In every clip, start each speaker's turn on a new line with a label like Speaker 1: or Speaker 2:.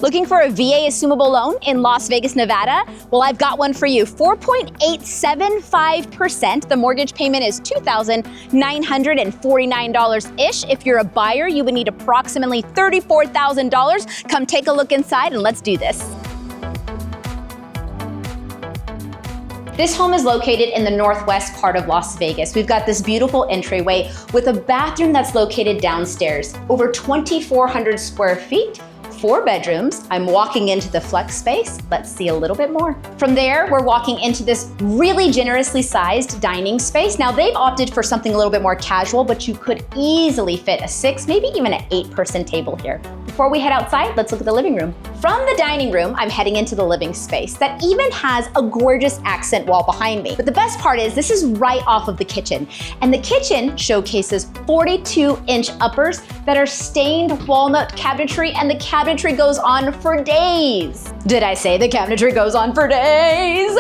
Speaker 1: Looking for a VA Assumable loan in Las Vegas, Nevada? Well, I've got one for you. 4.875%. The mortgage payment is $2,949-ish. If you're a buyer, you would need approximately $34,000. Come take a look inside and let's do this. This home is located in the northwest part of Las Vegas. We've got this beautiful entryway with a bathroom that's located downstairs. Over 2,400 square feet. 4 bedrooms. I'm walking into the flex space. Let's see a little bit more. From there, we're walking into this really generously sized dining space. Now they've opted for something a little bit more casual, but you could easily fit a 6, maybe even an 8-person table here. Before we head outside, let's look at the living room. From the dining room, I'm heading into the living space that even has a gorgeous accent wall behind me. But the best part is this is right off of the kitchen. And the kitchen showcases 42-inch uppers that are stained walnut cabinetry, and the cabinetry goes on for days. Did I say the cabinetry goes on for days?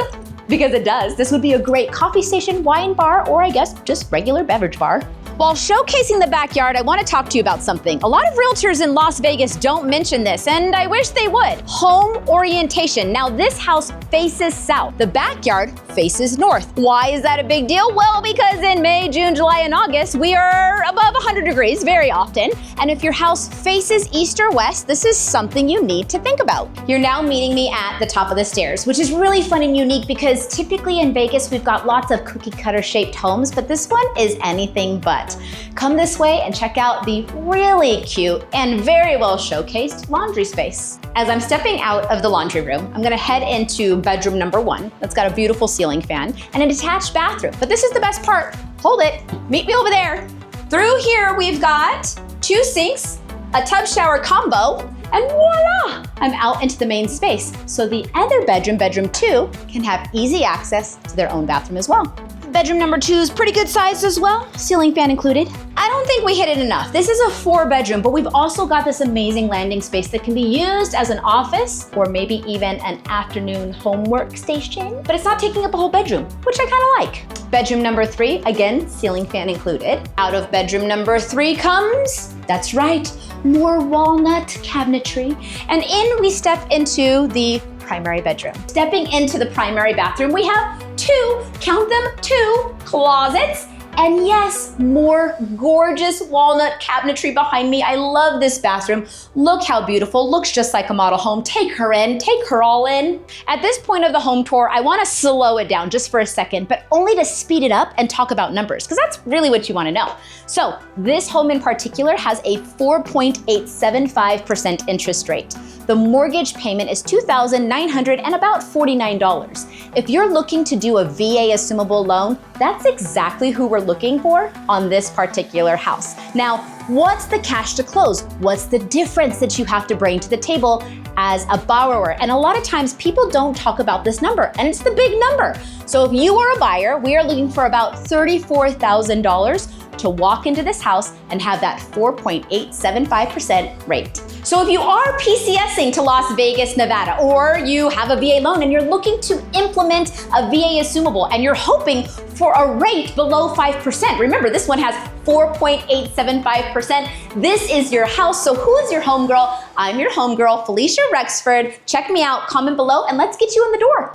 Speaker 1: Because it does. This would be a great coffee station, wine bar, or I guess just regular beverage bar. While showcasing the backyard, I want to talk to you about something. A lot of realtors in Las Vegas don't mention this, and I wish they would. Home orientation. Now, this house faces south. The backyard faces north. Why is that a big deal? Well, because in May, June, July, and August, we are above 100 degrees very often. And if your house faces east or west, this is something you need to think about. You're now meeting me at the top of the stairs, which is really fun and unique because typically in Vegas, we've got lots of cookie cutter shaped homes, but this one is anything but. Come this way and check out the really cute and very well showcased laundry space. As I'm stepping out of the laundry room, I'm gonna head into bedroom number 1. That's got a beautiful ceiling fan and an attached bathroom. But this is the best part. Hold it, meet me over there. Through here, we've got 2 sinks, a tub shower combo, and voila! I'm out into the main space. So the other bedroom, bedroom 2, can have easy access to their own bathroom as well. Bedroom number 2 is pretty good size as well, ceiling fan included. I don't think we hit it enough. This is a 4-bedroom, but we've also got this amazing landing space that can be used as an office or maybe even an afternoon homework station, but it's not taking up a whole bedroom, which I kind of like. Bedroom number 3, again, ceiling fan included. Out of bedroom number 3 comes, that's right, more walnut cabinetry. And in we step into the primary bedroom. Stepping into the primary bathroom, we have 2, count them, 2 closets. And yes, more gorgeous walnut cabinetry behind me. I love this bathroom. Look how beautiful, looks just like a model home. Take her in, take her all in. At this point of the home tour, I wanna slow it down just for a second, but only to speed it up and talk about numbers, because that's really what you wanna know. So this home in particular has a 4.875% interest rate. The mortgage payment is $2,949. If you're looking to do a VA Assumable loan, that's exactly who we're looking for on this particular house. Now, what's the cash to close? What's the difference that you have to bring to the table as a borrower? And a lot of times people don't talk about this number, and it's the big number. So if you are a buyer, we are looking for about $34,000 to walk into this house and have that 4.875% rate. So if you are PCSing to Las Vegas, Nevada, or you have a VA loan and you're looking to implement a VA Assumable and you're hoping for a rate below 5%, remember this one has 4.875%. This is your house. So who is your homegirl? I'm your homegirl, Falisha Rexford. Check me out, comment below, and let's get you in the door.